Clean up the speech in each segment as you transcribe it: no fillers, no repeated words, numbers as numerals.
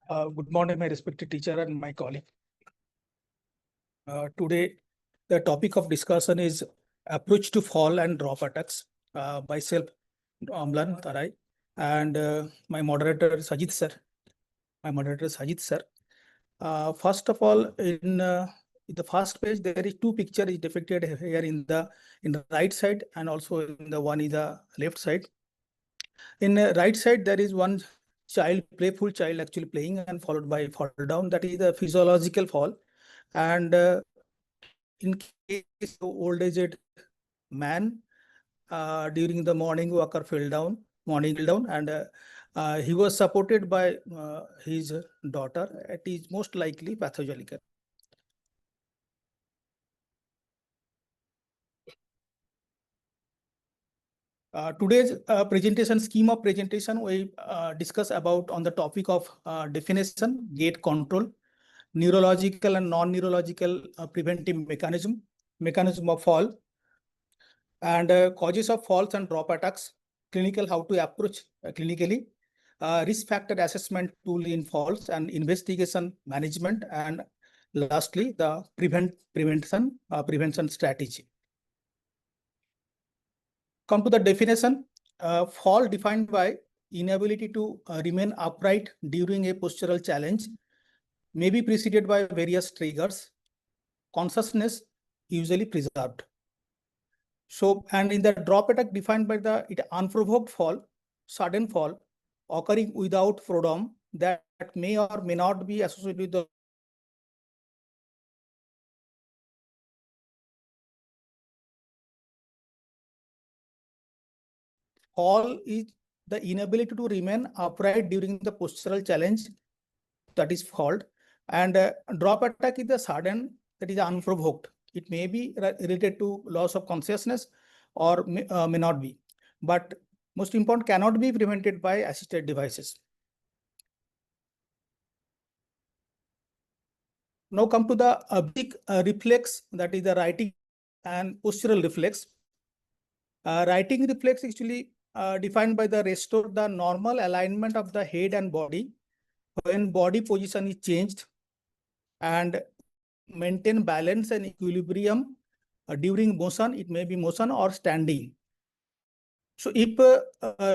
Good morning, my respected teacher and my colleague. Today, the topic of discussion is approach to fall and drop attacks. Myself, Amlan Tarai, and my moderator Sajith sir. First of all, in the first page, there is two pictures depicted here in the right side and also in the one in the left side. In the right side, there is one child, playful child actually playing and followed by fall down. That is the physiological fall. And in case of old aged man, during the morning walker fell down, and he was supported by his daughter. It is most likely pathological. Today's presentation, scheme of presentation, we discuss about on the topic of definition, gate control, neurological and non-neurological preventive mechanism of fall, and causes of falls and drop attacks, clinical, how to approach clinically, risk factor assessment tool in falls and investigation management, and lastly, the prevention strategy. Come to the definition. Fall defined by inability to remain upright during a postural challenge may be preceded by various triggers. Consciousness usually preserved. So, and in the drop attack defined by the unprovoked fall, sudden fall occurring without prodrome that may or may not be associated with the fall is the inability to remain upright during the postural challenge, that is fall, and drop attack is the sudden, that is unprovoked. It may be related to loss of consciousness or may not be, but most important, cannot be prevented by assisted devices. Now come to the big reflex, that is the writing and postural reflex. Writing reflex actually defined by the restore the normal alignment of the head and body when body position is changed, and maintain balance and equilibrium during motion. It may be motion or standing. So if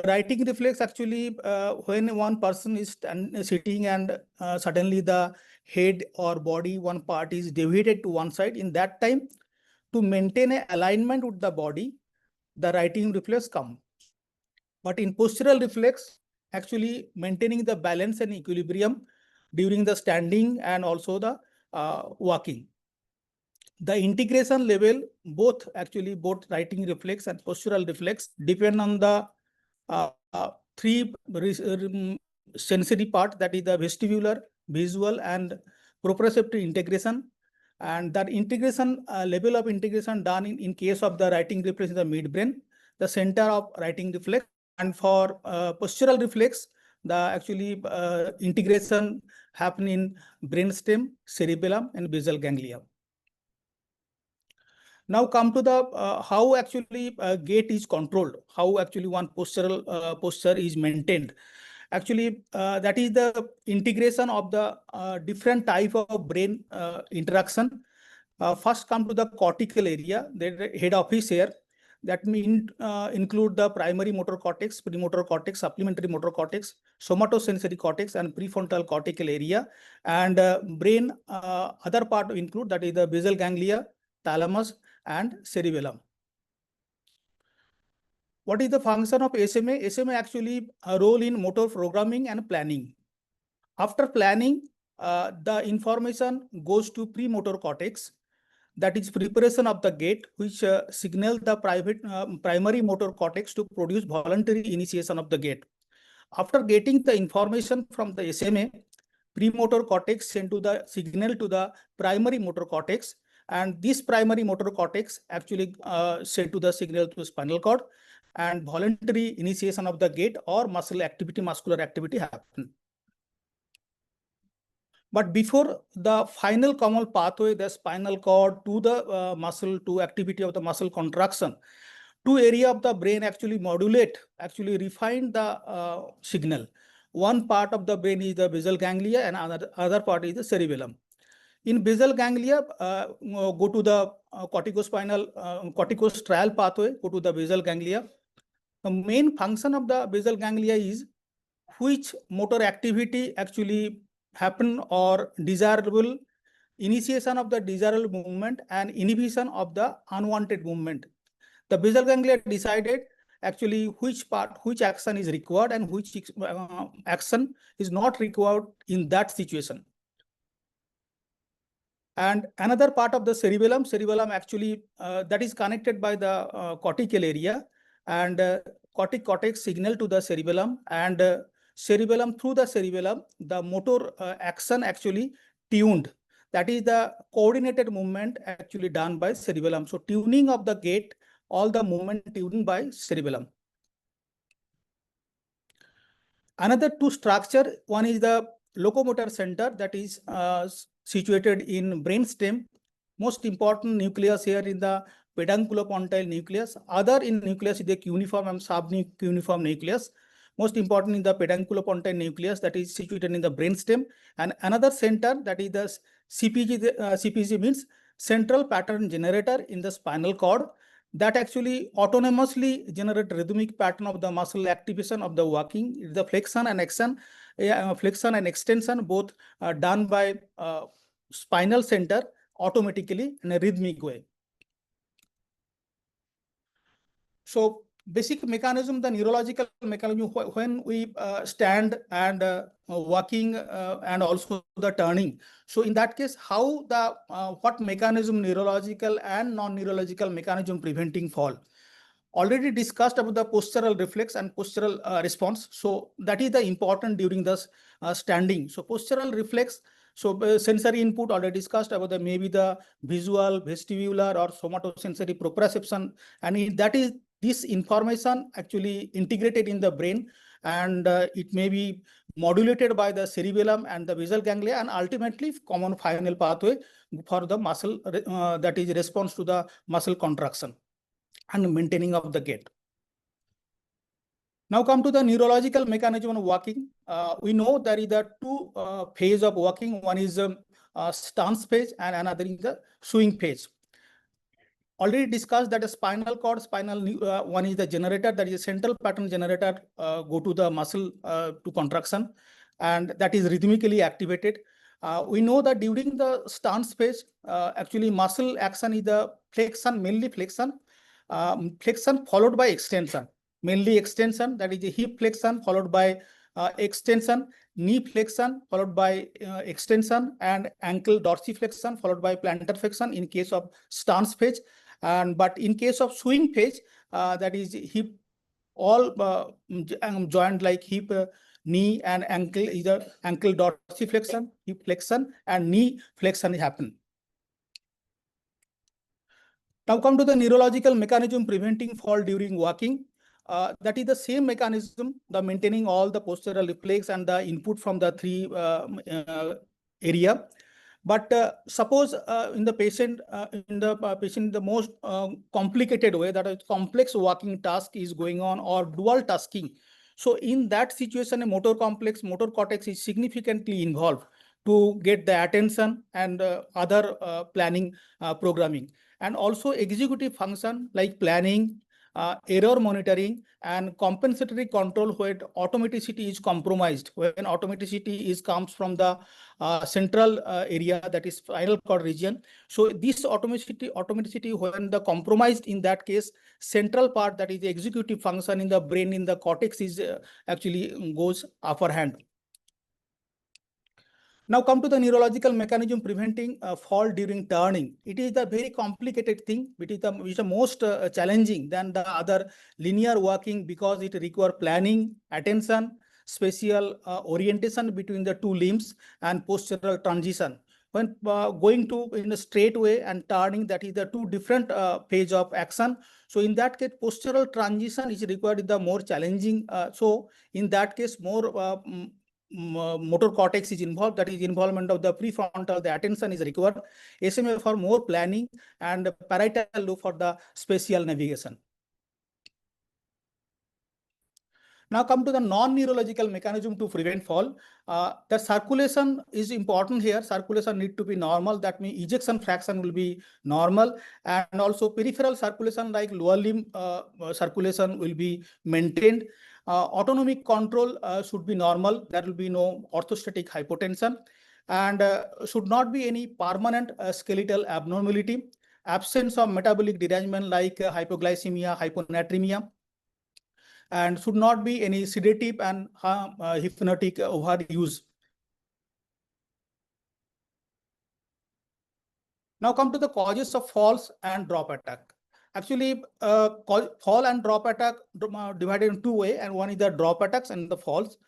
writing reflex actually when one person is sitting and suddenly the head or body one part is deviated to one side, in that time to maintain an alignment with the body, the writing reflex comes. But in postural reflex, actually maintaining the balance and equilibrium during the standing and also the walking. The integration level, both writing reflex and postural reflex depend on the three sensory part, that is the vestibular, visual, and proprioceptive integration. And that integration, level of integration done in case of the writing reflex in the midbrain, the center of writing reflex. And for postural reflex, the integration happen in brainstem, cerebellum, and basal ganglia. Now come to the how actually gait is controlled, how actually one postural posture is maintained. Actually, that is the integration of the different type of brain interaction. First come to the cortical area, the head office here. That means include the primary motor cortex, premotor cortex, supplementary motor cortex, somatosensory cortex, and prefrontal cortical area. And brain other part include, that is the basal ganglia, thalamus, and cerebellum. What is the function of SMA? SMA actually a role in motor programming and planning. After planning, the information goes to premotor cortex, that is preparation of the gait, which signal the primary motor cortex to produce voluntary initiation of the gait. After getting the information from the SMA, premotor cortex send to the signal to the primary motor cortex, and this primary motor cortex actually send to the signal to spinal cord, and voluntary initiation of the gait or muscular activity happen. But before the final common pathway, the spinal cord to the muscle, to activity of the muscle contraction, two area of the brain actually modulate, actually refine the signal. One part of the brain is the basal ganglia and other part is the cerebellum. In basal ganglia, go to the corticostrial pathway, go to the basal ganglia. The main function of the basal ganglia is which motor activity actually happen or desirable initiation of the desirable movement and inhibition of the unwanted movement. The basal ganglia decided actually which action is required and which action is not required in that situation. And another part of the cerebellum actually that is connected by the cortical area, and cortex signal to the cerebellum, and cerebellum, through the cerebellum, the motor action actually tuned. That is the coordinated movement actually done by cerebellum. So tuning of the gait, all the movement tuned by cerebellum. Another two structure, one is the locomotor center that is situated in brainstem. Most important nucleus here in the pedunculopontine nucleus. Other in nucleus is the cuneiform and subcuneiform nucleus. Most important in the pedunculopontine nucleus that is situated in the brainstem. And another center that is the CPG. CPG means central pattern generator in the spinal cord, that actually autonomously generate rhythmic pattern of the muscle activation of the walking. The flexion and extension both done by spinal center automatically in a rhythmic way. So basic mechanism, the neurological mechanism, when we stand and walking and also the turning. So in that case, how the what mechanism, neurological and non-neurological mechanism preventing fall? Already discussed about the postural reflex and postural response. So that is the important during the standing. So postural reflex, so sensory input already discussed about the maybe the visual, vestibular or somatosensory proprioception, and that is this information actually integrated in the brain, and it may be modulated by the cerebellum and the basal ganglia, and ultimately common final pathway for the muscle that is response to the muscle contraction and maintaining of the gait. Now come to the neurological mechanism of walking. We know there is the two phase of walking. One is stance phase and another is the swing phase. Already discussed that a spinal cord, one is the generator, that is a central pattern generator, go to the muscle to contraction, and that is rhythmically activated. We know that during the stance phase, actually muscle action is the flexion, mainly flexion, flexion followed by extension, mainly extension, that is the hip flexion followed by extension, knee flexion followed by extension, and ankle dorsiflexion followed by plantar flexion in case of stance phase. But in case of swing phase, that is hip, all joint like hip, knee and ankle, either ankle dorsiflexion, hip flexion and knee flexion happen. Now come to the neurological mechanism preventing fall during walking. That is the same mechanism, the maintaining all the postural reflex and the input from the three area. But suppose in the patient, the most complicated way, that is complex walking task is going on or dual tasking. So in that situation, a motor cortex is significantly involved to get the attention and other planning programming, and also executive function like planning, error monitoring and compensatory control where automaticity is compromised. When automaticity comes from the central area, that is spinal cord region. So this automaticity when the compromised, in that case, central part, that is the executive function in the brain, in the cortex is actually goes upper hand. Now come to the neurological mechanism preventing fall during turning. It is a very complicated thing, which is the most challenging than the other linear walking, because it requires planning, attention, spatial orientation between the two limbs and postural transition. When going to in a straight way and turning, that is the two different phase of action. So in that case, postural transition is required, the more challenging. So in that case, more motor cortex is involved, that is involvement of the prefrontal, the attention is required. SMA for more planning and parietal lobe for the spatial navigation. Now come to the non-neurological mechanism to prevent fall. The circulation is important here. Circulation need to be normal. That means ejection fraction will be normal, and also peripheral circulation like lower limb circulation will be maintained. Autonomic control should be normal. There will be no orthostatic hypotension, and should not be any permanent skeletal abnormality. Absence of metabolic derangement like hypoglycemia, hyponatremia, and should not be any sedative and hypnotic overuse. Now come to the causes of falls and drop attack. Actually, fall and drop attack divided in two ways, and one is the drop attacks and the falls.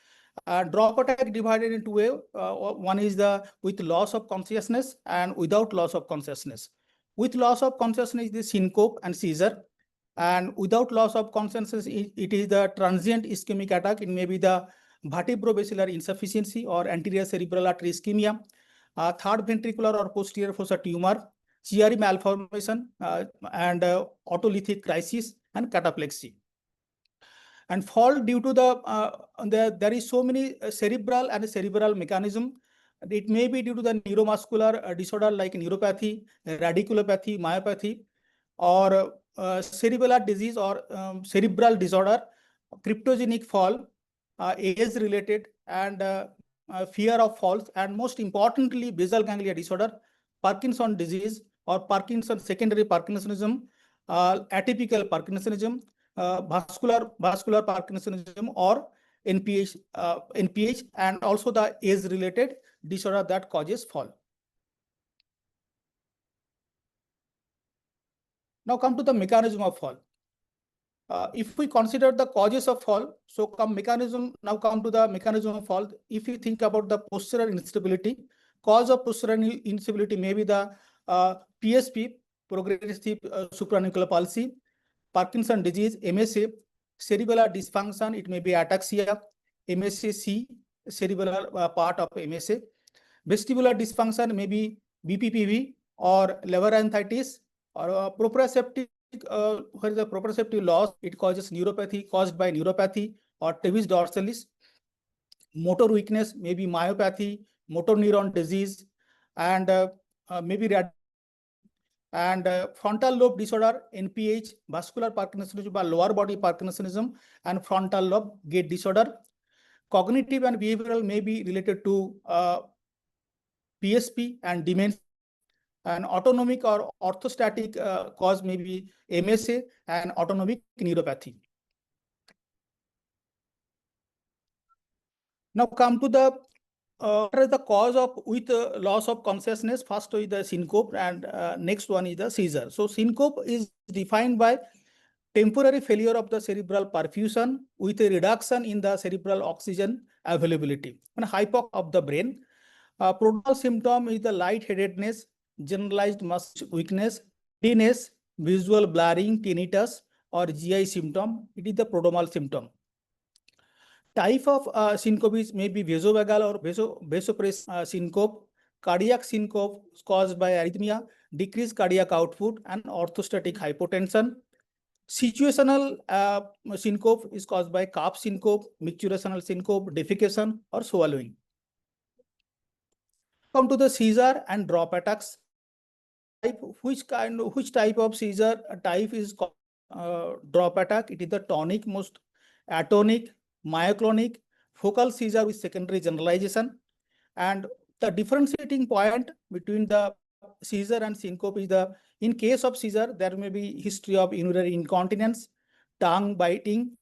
Drop attack divided in two ways. One is the with loss of consciousness and without loss of consciousness. With loss of consciousness is the syncope and seizure, and without loss of consciousness, it is the transient ischemic attack. It may be the vertebrobasilar insufficiency or anterior cerebral artery ischemia, third ventricular or posterior fossa tumor, GRE malformation, and autolytic crisis and cataplexy. And fall due to there is so many cerebral and cerebral mechanism. It may be due to the neuromuscular disorder like neuropathy, radiculopathy, myopathy, or cerebral disease or cerebral disorder, cryptogenic fall, age-related, and fear of falls, and most importantly, basal ganglia disorder, Parkinson disease or secondary Parkinsonism, atypical Parkinsonism, vascular Parkinsonism, or NPH, and also the age-related disorder that causes fall. Now come to the mechanism of fall. If we consider the causes of fall, so come to the mechanism of fall. If you think about the postural instability, cause of postural instability may be the PSP, progressive supranuclear palsy, Parkinson disease, MSA, cerebellar dysfunction, it may be ataxia, MSA-C, cerebellar part of MSA, vestibular dysfunction may be BPPV or labyrinthitis, or proprioceptive, where the proprioceptive loss, it causes neuropathy caused by neuropathy or Trevis dorsalis. Motor weakness may be myopathy, motor neuron disease, and maybe and frontal lobe disorder, NPH, vascular Parkinsonism or lower body Parkinsonism, and frontal lobe gait disorder. Cognitive and behavioral may be related to PSP and dementia. And autonomic or orthostatic cause may be MSA and autonomic neuropathy. Now come to the what is the cause of with loss of consciousness. First is the syncope, and next one is the seizure. So syncope is defined by temporary failure of the cerebral perfusion with a reduction in the cerebral oxygen availability and hypox of the brain. Prodromal symptom is the lightheadedness, generalized muscle weakness, dizziness, visual blurring, tinnitus, or GI symptom. It is the prodromal symptom. Type of syncope may be vasovagal or vasopressor syncope. Cardiac syncope caused by arrhythmia, decreased cardiac output, and orthostatic hypotension. Situational syncope is caused by cough syncope, micturational syncope, defecation, or swallowing. Come to the seizure and drop attacks. Which type of seizure type is called drop attack? It is the tonic, most atonic, myoclonic, focal seizure with secondary generalization. And the differentiating point between the seizure and syncope is in case of seizure, there may be history of urinary incontinence, tongue biting.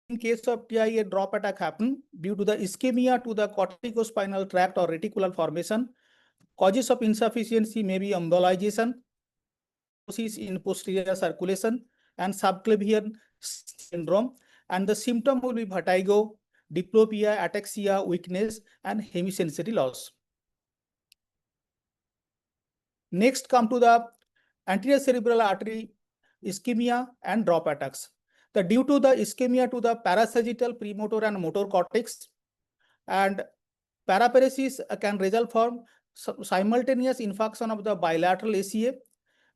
In case of TI, a drop attack happen due to the ischemia to the corticospinal tract or reticular formation. Causes of insufficiency may be embolization, in posterior circulation, and subclavian syndrome. And the symptom will be vertigo, diplopia, ataxia, weakness, and hemisensory loss. Next, come to the anterior cerebral artery ischemia and drop attacks. Due to the ischemia to the parasagittal, premotor, and motor cortex, and paraparesis can result from simultaneous infarction of the bilateral ACA,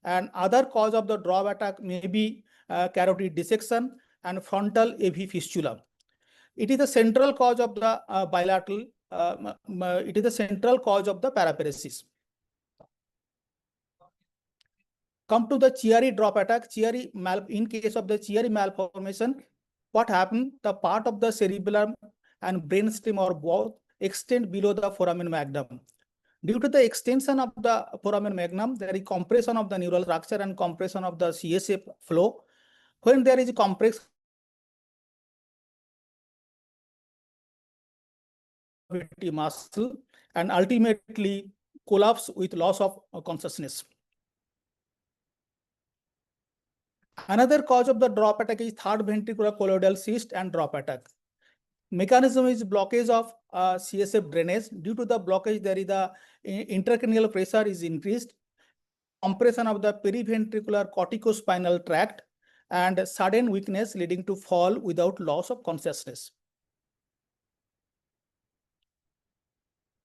and other cause of the drop attack may be carotid dissection and frontal AV fistula. It is the central cause of the bilateral, it is the central cause of the paraparesis. Come to the Chiari drop attack. In case of the Chiari malformation, what happened? The part of the cerebellum and brainstem or both extend below the foramen magnum. Due to the extension of the foramen magnum, there is compression of the neural structure and compression of the CSF flow. When there is a compression muscle and ultimately collapse with loss of consciousness. Another cause of the drop attack is third ventricular colloidal cyst and drop attack. Mechanism is blockage of CSF drainage. Due to the blockage, there is the intracranial pressure is increased, compression of the periventricular corticospinal tract, and sudden weakness leading to fall without loss of consciousness.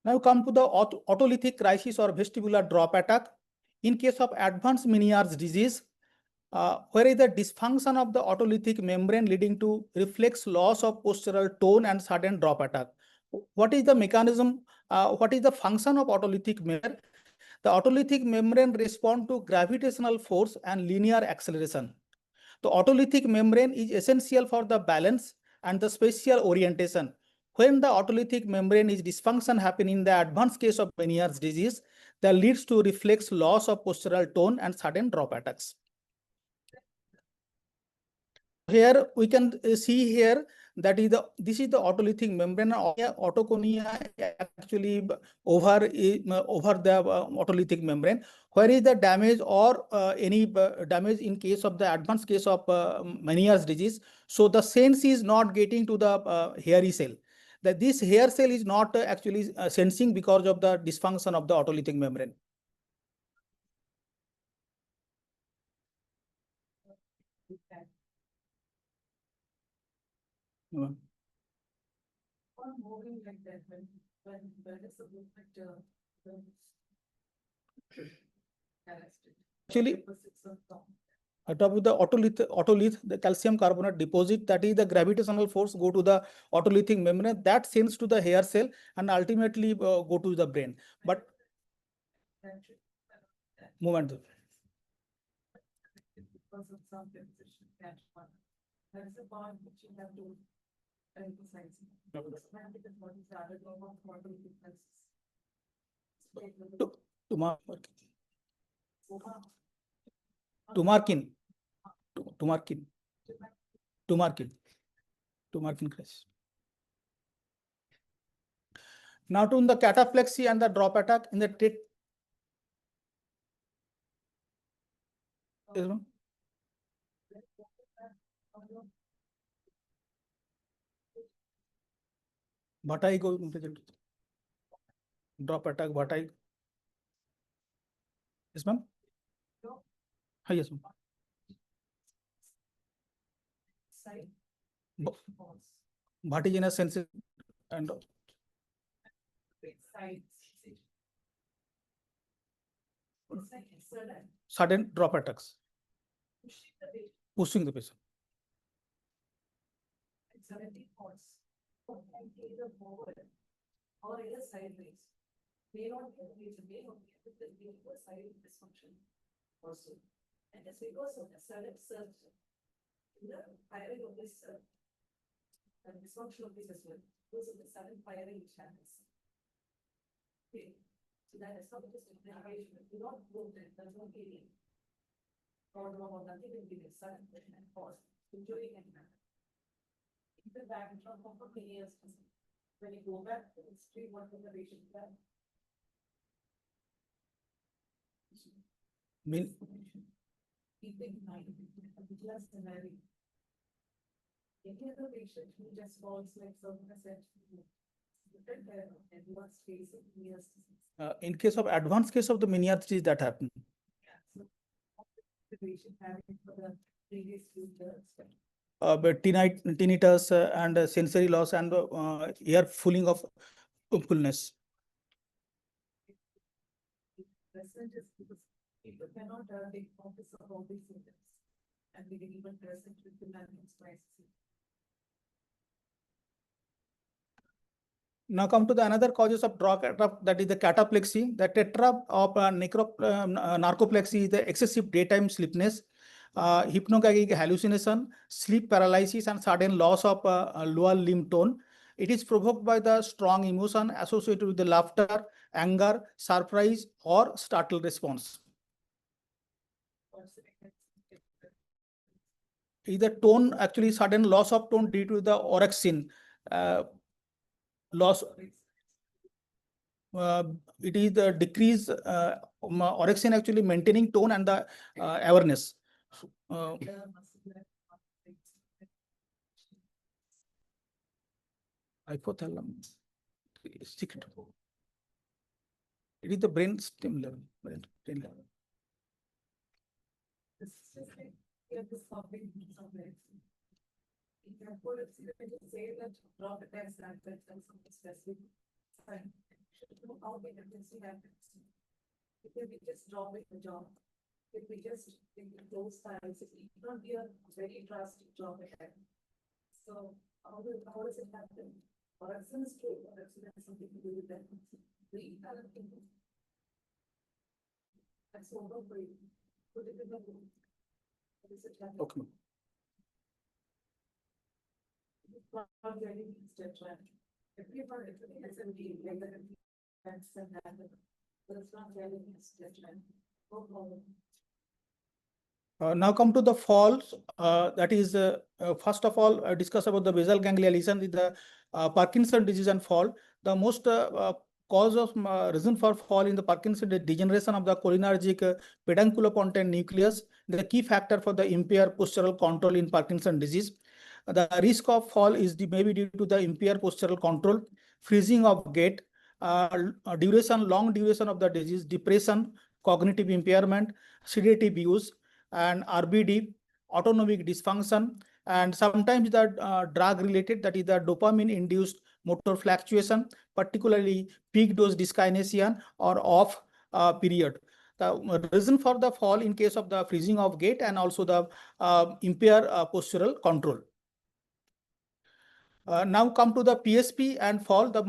Now come to the autolytic crisis or vestibular drop attack. In case of advanced Meniere's disease, where is the dysfunction of the autolytic membrane leading to reflex loss of postural tone and sudden drop attack. What is the mechanism? What is the function of autolytic membrane? The autolytic membrane responds to gravitational force and linear acceleration. The autolytic membrane is essential for the balance and the spatial orientation. When the autolytic membrane is dysfunction happening in the advanced case of Meniere's disease, that leads to reflex loss of postural tone and sudden drop attacks. Here we can see here that is this is the autolytic membrane. Autoconia actually over the autolytic membrane. Where is the damage or any damage in case of the advanced case of Meniere's disease? So the sense is not getting to the hairy cell. That this hair cell is not actually sensing because of the dysfunction of the autolytic membrane. Actually, atop of the otolith, the calcium carbonate deposit, that is the gravitational force go to the autolytic membrane, that sends to the hair cell and ultimately go to the brain. But movement. That's the part which you have to emphasize. To marking crisis. Now to the cataplexy and the drop attack in the tit. Bhatai go drop attack Bhatai. Yes, ma'am. Hi, yes, ma'am. Vertiginous senses and sudden drop attacks. Pushing the patient. Or either sideways. May not be a side dysfunction also. And that's because of the sudden surge in the firing of this dysfunction of this as well. Because of the sudden firing which happens. Okay. So that is not just a derivation. Do not go there, there's no area. Or nothing will be a sudden and pause. Injury can happen. The back in front of the years. When you go back, it's 3-1 the patient back. Keeping in mind, just scenario. Any other patient who just falls like so, in case of advanced case of the Meniere's disease, that happened. Yeah, so the patient having for the previous few years. But tinnitus and sensory loss and air filling of fullness. present is because people cannot take notice of all these symptoms and they get even present with the management crisis. Now come to the another causes of draw that is the cataplexy. The tetra of narcolepsy is the excessive daytime sleepiness, hypnagogic hallucination, sleep paralysis, and sudden loss of lower limb tone. It is provoked by the strong emotion associated with the laughter, anger, surprise, or startle response. Either tone, actually sudden loss of tone due to the orexin loss. It is the decrease orexin actually maintaining tone and the awareness. Hypothalamus. Secret. It is the brain stem level. Brain level. Say that drop attacks and something specific. How the emergency happens. If we just drop it the job, if we just think those times, it will not be a very drastic job attack. So how does it happen? Or accidents too, or accidents something to do with that. That's over for you. Put it in the room. What is it happening? Okay. Not really step one. Everyone is a deal, like that. That's and that. But it's not really step one. No problem. Now come to the falls. That is, first of all, discuss about the basal ganglia lesion with the Parkinson disease and fall. The most cause of reason for fall in the Parkinson degeneration of the cholinergic pedunculopontine nucleus, the key factor for the impaired postural control in Parkinson disease. The risk of fall is maybe due to the impaired postural control, freezing of gait, long duration of the disease, depression, cognitive impairment, sedative use, and RBD, autonomic dysfunction, and sometimes the drug related, that is the dopamine induced motor fluctuation, particularly peak dose dyskinesia or off period. The reason for the fall in case of the freezing of gait and also the impaired postural control. Now come to the PSP and fall. The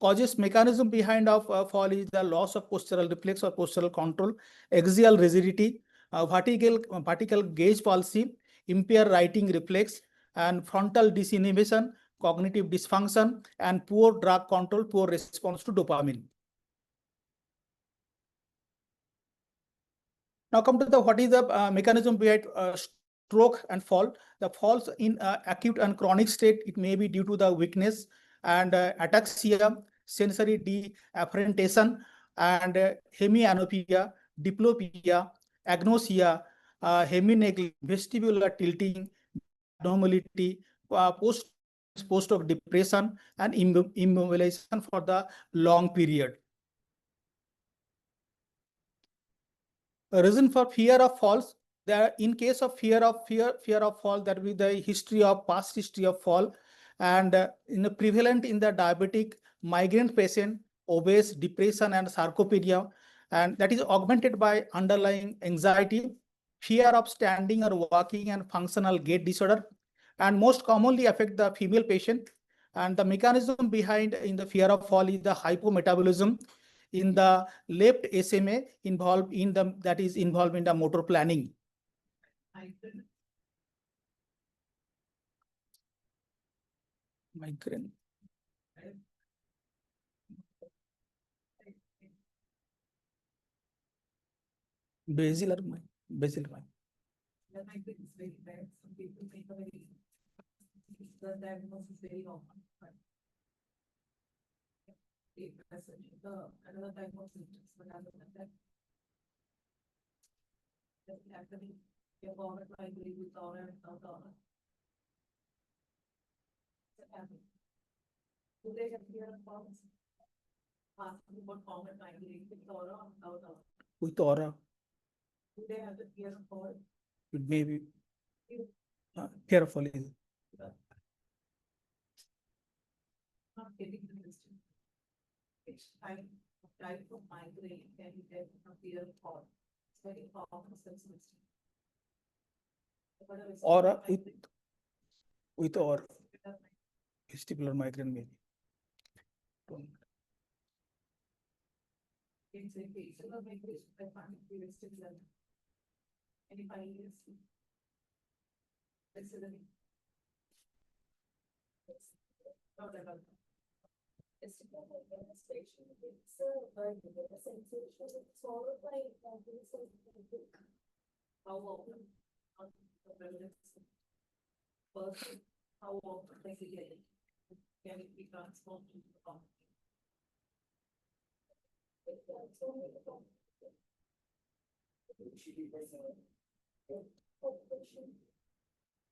causes mechanism behind of fall is the loss of postural reflex or postural control, axial rigidity, vertical gaze palsy, impaired writing reflex, and frontal disinhibition, cognitive dysfunction, and poor drug control, poor response to dopamine. Now come to the what is the mechanism behind stroke and fall. The falls in acute and chronic state, it may be due to the weakness and ataxia, sensory deafferentation, and hemianopia, diplopia, agnosia, hemianopia, vestibular tilting, abnormality, post-stroke depression, and immobilization for the long period. A reason for fear of falls. There, in case of fear of fall, that will be the past history of fall, and in the prevalent in the diabetic, migraine patient, obese, depression, and sarcopenia, and that is augmented by underlying anxiety, fear of standing or walking, and functional gait disorder, and most commonly affect the female patient. And the mechanism behind in the fear of fall is the hypometabolism in the left SMA involved in the motor planning. Migraine. Basilar mind. The migraine is very bad. Some people think the diagnosis is very wrong. Another type of symptoms, but other than that, actually, your forward migraine with aura and without aura. Do they have fear of falls? Asking about forward migraine with aura or without aura? With aura. Do they have the fear of fall? It may be fear of fall. Not getting the question. Which time of type of migraine can get a fear fall. It's very common symptoms. Or with or vestibular migraine maybe. It's a case of migration by chronic vestibular. Any findings? It's a vestibular administration. It's a sensation. It's followed by how often person, how often they get it. Can it be transformed into a company?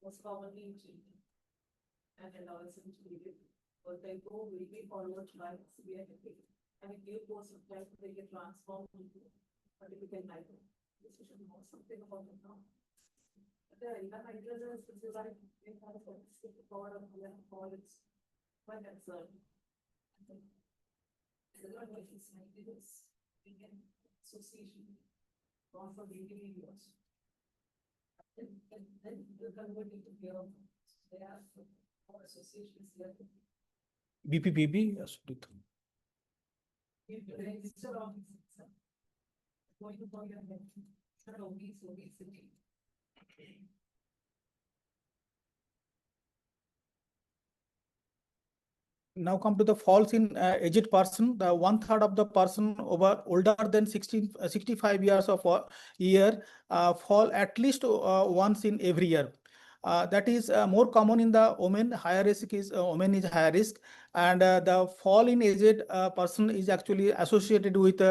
Most commonly in children and adolescent children, but they go will be followed by severe headache. And in due course of time, they get transformed into a typical migraine. This is know something about it now. The hydrogens is like in kind of a stick power of it's quite absurd. The one which is like this association for reading years. Then you convert into pure. There are four associations there. BPPB, yes. Instead of going to call your instead of obesity. Now come to the falls in aged person. The 1/3 of the person older than 65 years of year fall at least once in every year. That is more common in the women. Higher risk is women is higher risk, and the fall in aged person is actually associated with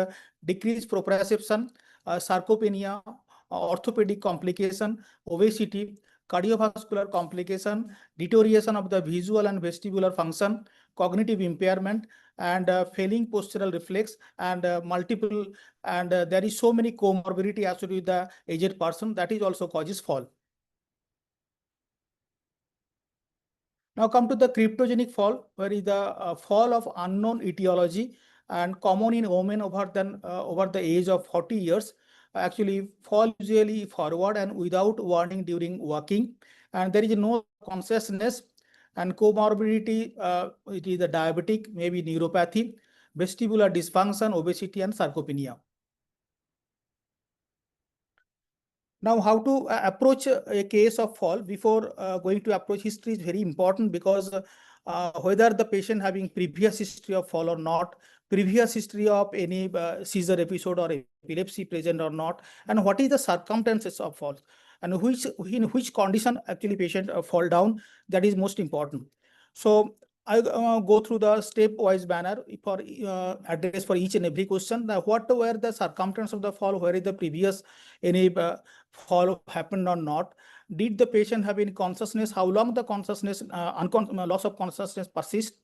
decreased proprioception, sarcopenia, orthopedic complication, obesity, cardiovascular complication, deterioration of the visual and vestibular function, cognitive impairment, and failing postural reflex, and multiple, and there is so many comorbidity associated with the aged person that is also causes fall. Now come to the cryptogenic fall, where is the fall of unknown etiology and common in women over the age of 40 years. Actually fall usually forward and without warning during walking, and there is no consciousness, and comorbidity, it is the diabetic, maybe neuropathy, vestibular dysfunction, obesity, and sarcopenia. Now, how to approach a case of fall before going to approach history is very important, because whether the patient having previous history of fall or not, previous history of any seizure episode or epilepsy present or not, and what is the circumstances of fall, and in which condition actually patient fall down, that is most important. So I go through the stepwise manner for address for each and every question. What were the circumstances of the fall? Where is the previous any fall happened or not? Did the patient have any consciousness? How long the consciousness, loss of consciousness persist?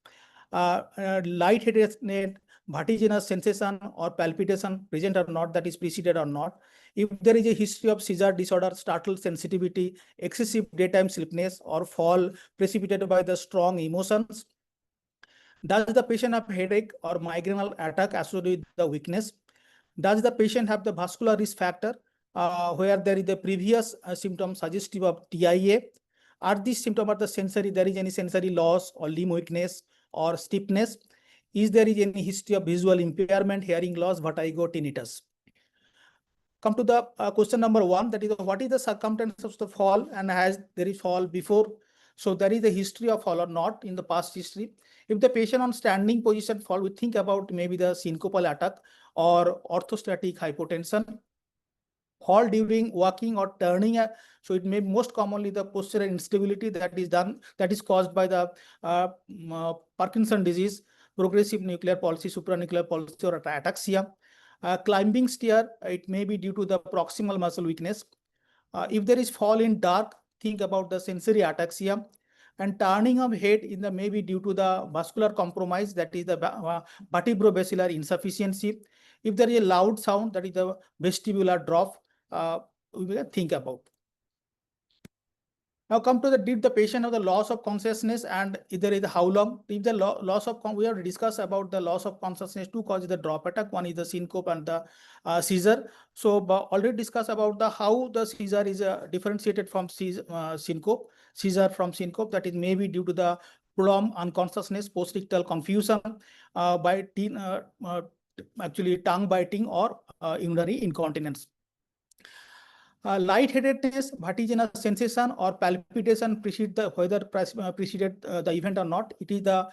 Lightheadedness, vertiginous sensation or palpitation present or not, that is preceded or not? If there is a history of seizure disorder, startle sensitivity, excessive daytime sleepiness, or fall precipitated by the strong emotions? Does the patient have headache or migrainal attack associated with the weakness? Does the patient have the vascular risk factor where there is the previous symptom suggestive of TIA? Are these symptoms of the sensory, there is any sensory loss or limb weakness or stiffness? Is there is any history of visual impairment, hearing loss, vertigo, tinnitus? Come to the question number 1, that is what is the circumstance of the fall, and has there is fall before? So there is a history of fall or not in the past history. If the patient on standing position fall, we think about maybe the syncopal attack or orthostatic hypotension. Fall during walking or turning, so it may most commonly the postural instability that is caused by the Parkinson disease, progressive nuclear palsy, supranuclear palsy, or ataxia. Climbing stair, it may be due to the proximal muscle weakness. If there is fall in dark, think about the sensory ataxia. And turning of head in the maybe due to the vascular compromise, that is the vertebrobasilar insufficiency. If there is a loud sound, that is the vestibular drop, we will think about. Now come to the did the patient have the loss of consciousness and either is how long? If the loss of we have discussed about the loss of consciousness, two causes the drop attack. One is the syncope and the seizure. So already discussed about the how the seizure is differentiated from syncope. Seizure from syncope, that is maybe due to the prolonged unconsciousness, postictal confusion by actually tongue biting or urinary incontinence. Lightheadedness, vertiginous sensation, or palpitation precede the whether preceded the event or not. It is the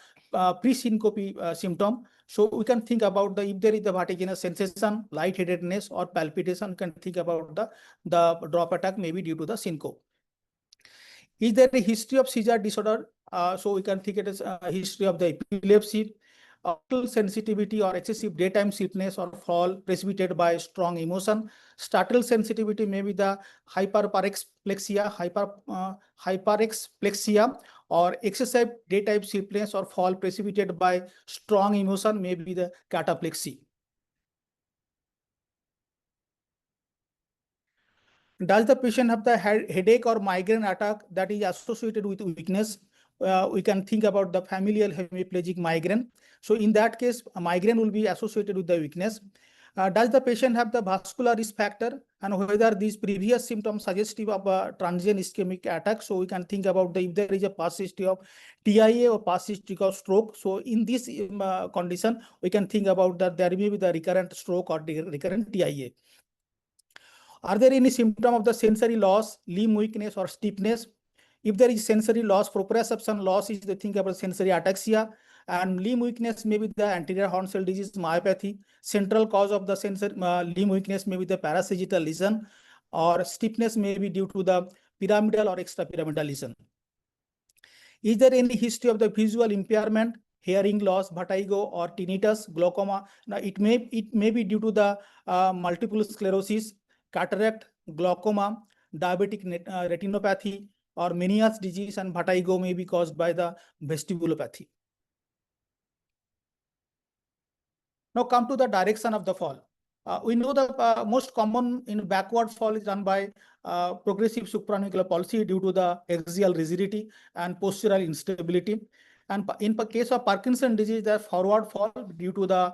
pre-syncope symptom. So we can think about the if there is the vertiginous sensation, lightheadedness, or palpitation. We can think about the drop attack maybe due to the syncope. Is there a history of seizure disorder? So we can think it as a history of the epilepsy, sensitivity or excessive daytime sleepiness or fall precipitated by strong emotion. Startle sensitivity may be the hyperexplexia, or excessive daytime sleepiness or fall precipitated by strong emotion may be the cataplexy. Does the patient have the headache or migraine attack that is associated with weakness? We can think about the familial hemiplegic migraine. So in that case, a migraine will be associated with the weakness. Does the patient have the vascular risk factor, and whether these previous symptoms suggestive of a transient ischemic attack? So we can think about if there is a past history of TIA or past history of stroke. So in this condition, we can think about that there may be the recurrent stroke or the recurrent TIA. Are there any symptom of the sensory loss, limb weakness, or stiffness? If there is sensory loss, proprioception loss is the thing about sensory ataxia, and limb weakness may be the anterior horn cell disease, myopathy. Central cause of the limb weakness may be the parasagittal lesion, or stiffness may be due to the pyramidal or extrapyramidal lesion. Is there any history of the visual impairment, hearing loss, vertigo, or tinnitus, glaucoma? Now it may be due to the multiple sclerosis, cataract, glaucoma, diabetic retinopathy, or Meniere's disease, and vertigo may be caused by the vestibulopathy. Now come to the direction of the fall. We know the most common in backward fall is done by progressive supranuclear palsy due to the axial rigidity and postural instability. And in the case of Parkinson disease, the forward fall due to the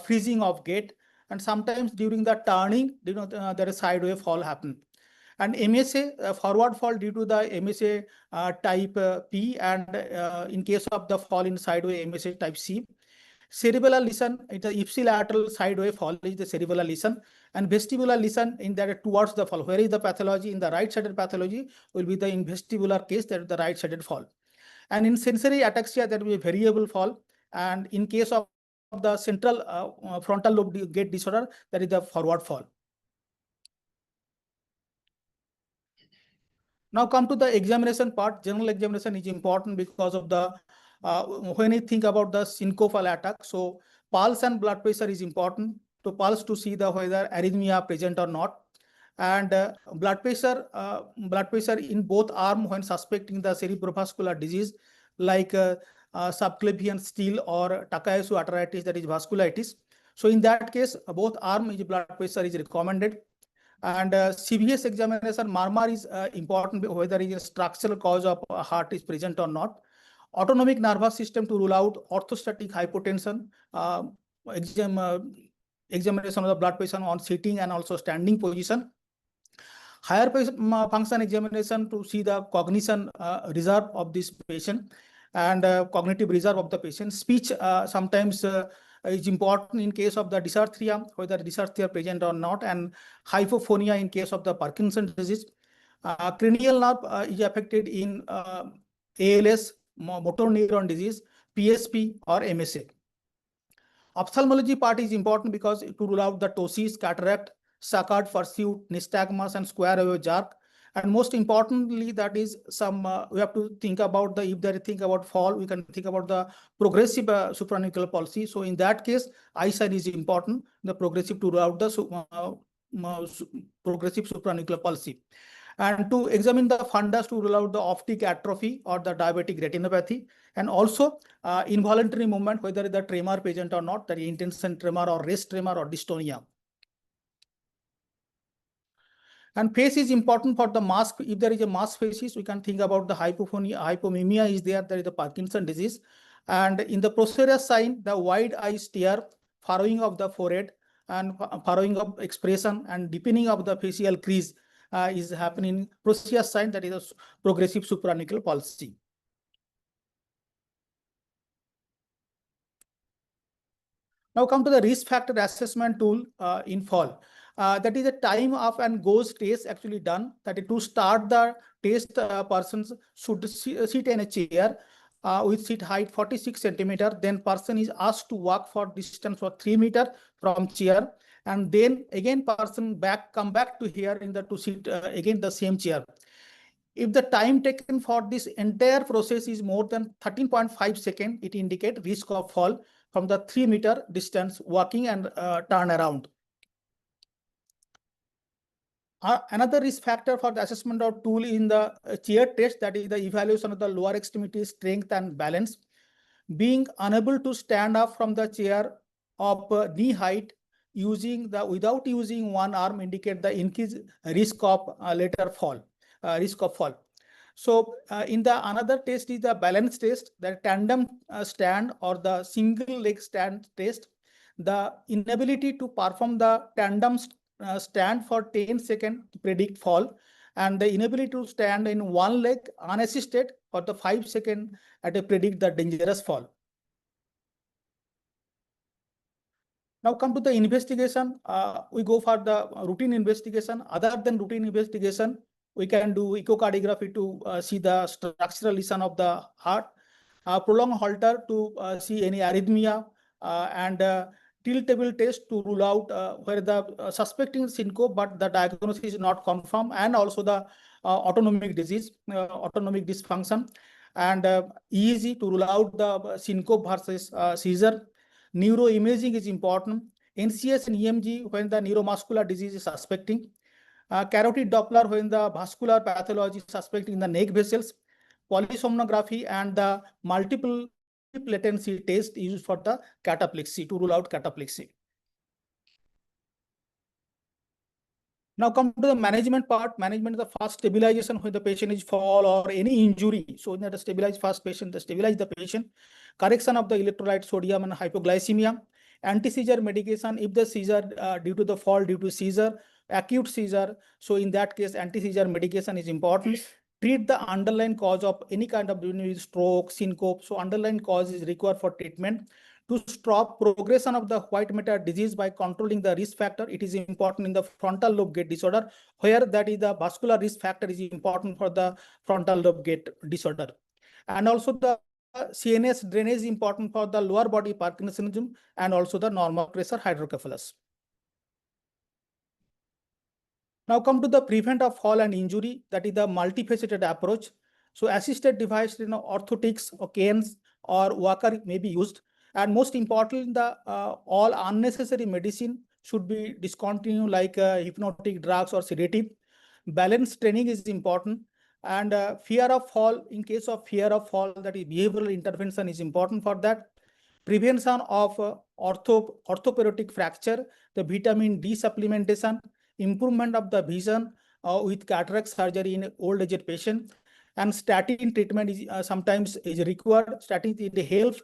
freezing of gait, and sometimes during the turning, there is sideway fall happen. And MSA, forward fall due to the MSA type P, and in case of the fall in sideway, MSA type C. Cerebellar lesion, it's a ipsilateral sideway fall is the cerebellar lesion, and vestibular lesion in that towards the fall. Where is the pathology? In the right-sided pathology will be the in vestibular case, that is the right-sided fall. And in sensory ataxia, there will be a variable fall. And in case of the central frontal lobe gait disorder, that is the forward fall. Now come to the examination part. General examination is important because of the when you think about the syncopal attack. So pulse and blood pressure is important. To pulse to see the whether arrhythmia present or not, and blood pressure in both arm when suspecting the cerebrovascular disease like subclavian steel or Takayasu arteritis, that is vasculitis. So in that case, both arm blood pressure is recommended. And CVS examination, murmur is important whether it is a structural cause of heart is present or not. Autonomic nervous system to rule out orthostatic hypotension. Examination of the blood pressure on sitting and also standing position. Higher function examination to see the cognition reserve of this patient and cognitive reserve of the patient. Speech sometimes is important in case of the dysarthria, whether dysarthria present or not, and hypophonia in case of the Parkinson's disease. Cranial nerve is affected in ALS, motor neuron disease, PSP, or MSA. Ophthalmology part is important because to rule out the ptosis, cataract, saccade, pursuit, nystagmus, and square wave jerk. And most importantly, that is some we have to think about the if there think about fall, we can think about the progressive supranuclear palsy. So in that case, eye sign is important. The progressive to rule out the progressive supranuclear palsy. And to examine the fundus to rule out the optic atrophy or the diabetic retinopathy, and also involuntary movement, whether the tremor present or not, the intention tremor or rest tremor or dystonia. And face is important for the mask. If there is a mask faces, we can think about the hypomimia is there. There is the Parkinson disease. And in the posterior sign, the wide eye stare, furrowing of the forehead, and furrowing of expression and deepening of the facial crease is happening. Posterior sign, that is a progressive supranuclear palsy. Now come to the risk factor assessment tool in fall. That is a time of and goes test actually done. That is to start the test, persons should sit in a chair with seat height 46 centimeter. Then person is asked to walk for distance for 3 meter from chair. And then again person come back to here in the to sit again the same chair. If the time taken for this entire process is more than 13.5 seconds, it indicates risk of fall from the 3 meter distance walking and turn around. Another risk factor for the assessment of tool in the chair test, that is the evaluation of the lower extremity strength and balance. Being unable to stand up from the chair of knee height without using one arm indicate the increased risk of later fall, risk of fall. So in the another test is the balance test, the tandem stand or the single leg stand test. The inability to perform the tandem stand for 10 seconds to predict fall, and the inability to stand in one leg unassisted for the 5 seconds to predict the dangerous fall. Now come to the investigation. We go for the routine investigation. Other than routine investigation, we can do echocardiography to see the structural lesion of the heart, prolonged Holter to see any arrhythmia, and tilt-table test to rule out where the suspecting syncope, but the diagnosis is not confirmed, and also the autonomic disease, autonomic dysfunction, and EEG to rule out the syncope versus seizure. Neuroimaging is important. NCS and EMG when the neuromuscular disease is suspecting. Carotid Doppler when the vascular pathology is suspecting the neck vessels. Polysomnography and the multiple latency test used for the cataplexy to rule out cataplexy. Now come to the management part. Management is the first stabilization when the patient is fall or any injury. So in that stabilize first patient, the stabilize the patient. Correction of the electrolyte sodium and hypoglycemia. Anti-seizure medication if the seizure due to the fall due to seizure, acute seizure. So in that case, anti-seizure medication is important. Treat the underlying cause of any kind of stroke, syncope. So underlying cause is required for treatment. To stop progression of the white matter disease by controlling the risk factor, it is important in the frontal lobe gate disorder, where that is the vascular risk factor is important for the frontal lobe gate disorder. And also the CNS drainage is important for the lower body Parkinsonism and also the normal pressure hydrocephalus. Now come to the prevent of fall and injury, that is the multifaceted approach. So assisted device, orthotics or canes or walker may be used. And most important, the all unnecessary medicine should be discontinued, like hypnotic drugs or sedative. Balance training is important. And fear of fall, in case of fear of fall, that is behavioral intervention is important for that. Prevention of orthoperiodic fracture, the vitamin D supplementation, improvement of the vision with cataract surgery in old aged patient, and statin treatment is sometimes is required. Statin it helps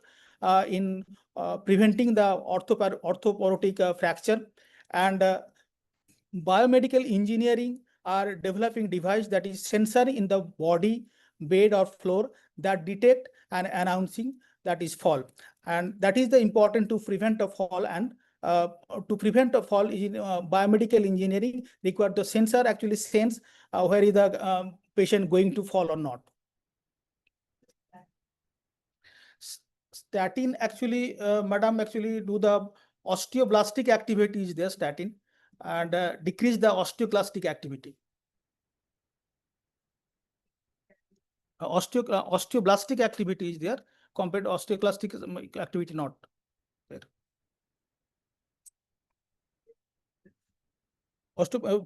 in preventing the orthoperiodic fracture. And biomedical engineering are developing device that is sensor in the body, bed or floor that detect and announcing that is fall. And that is the important to prevent a fall. And to prevent a fall in biomedical engineering require the sensor actually sense where is the patient going to fall or not. Statin actually, madam, actually do the osteoblastic activity is there, statin, and decrease the osteoclastic activity. Osteoblastic activity is there compared to osteoclastic activity not there.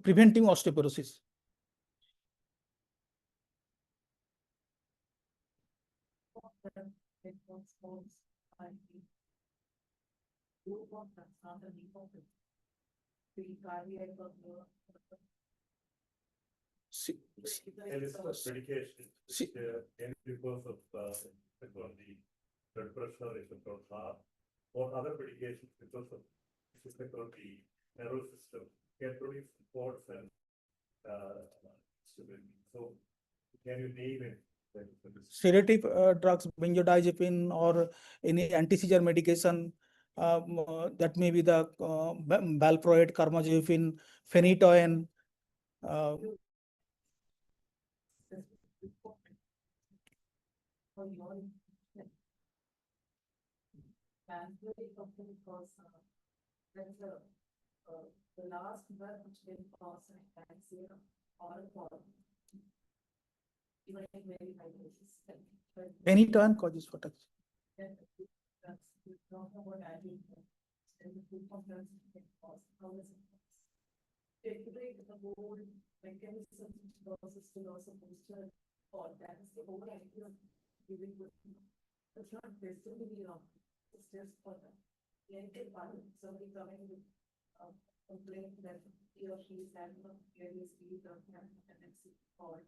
Preventing osteoporosis. See, And it's not medication, See- and because of the blood pressure, effect on heart, or other medications because of effect on the nervous system, can produce reports and stability. So can you name it? sedative drugs, benzodiazepine or any anti-seizure medication, that may be the valproate, carbamazepine, phenytoin. For your pathway of the cause, that's the last word which will cause an cancer or a problem. Even at very high doses. But Phenytoin causes what? then that's, we talk about adding, and the food components can cause, how does it cause? Take the whole mechanism process to loss of moisture, or that is the whole idea of giving good. It's not necessarily wrong, it's just for the clinical part, somebody coming with a complaint that he or she is having a various speed or having a tendency or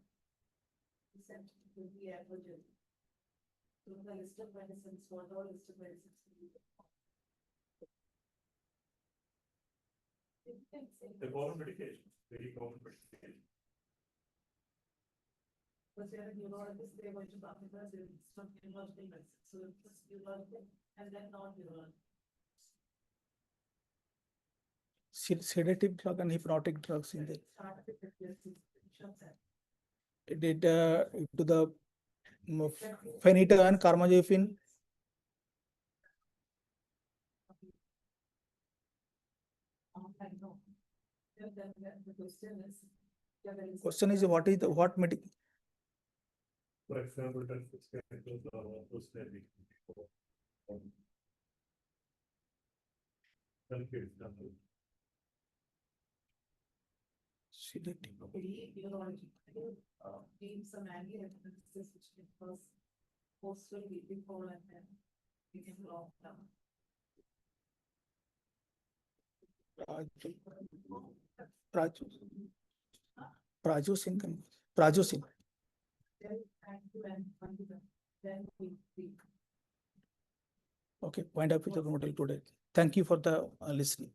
essentially to be allergen. So the list of medicines, what all list of medicines will be. The common medication, very common medication. But there are neurologists, they were to talk about some neurological medicine, so it's neurological and then non-neurological. Sedative drug and hypnotic drugs in there. Start with the prescriptions and It did to the phenytoin, carbamazepine. I know. Then the question is. yeah, there is- Question is what is the what medic? For example, those are those that we can before. Thank you. Sedative. Neurology, need some anti-hypnosis which can cause postal before and then we can lock down. Prazosin. Prazosin. Then active and fundamental, then we. Okay, point up with the model today. Thank you for the listening.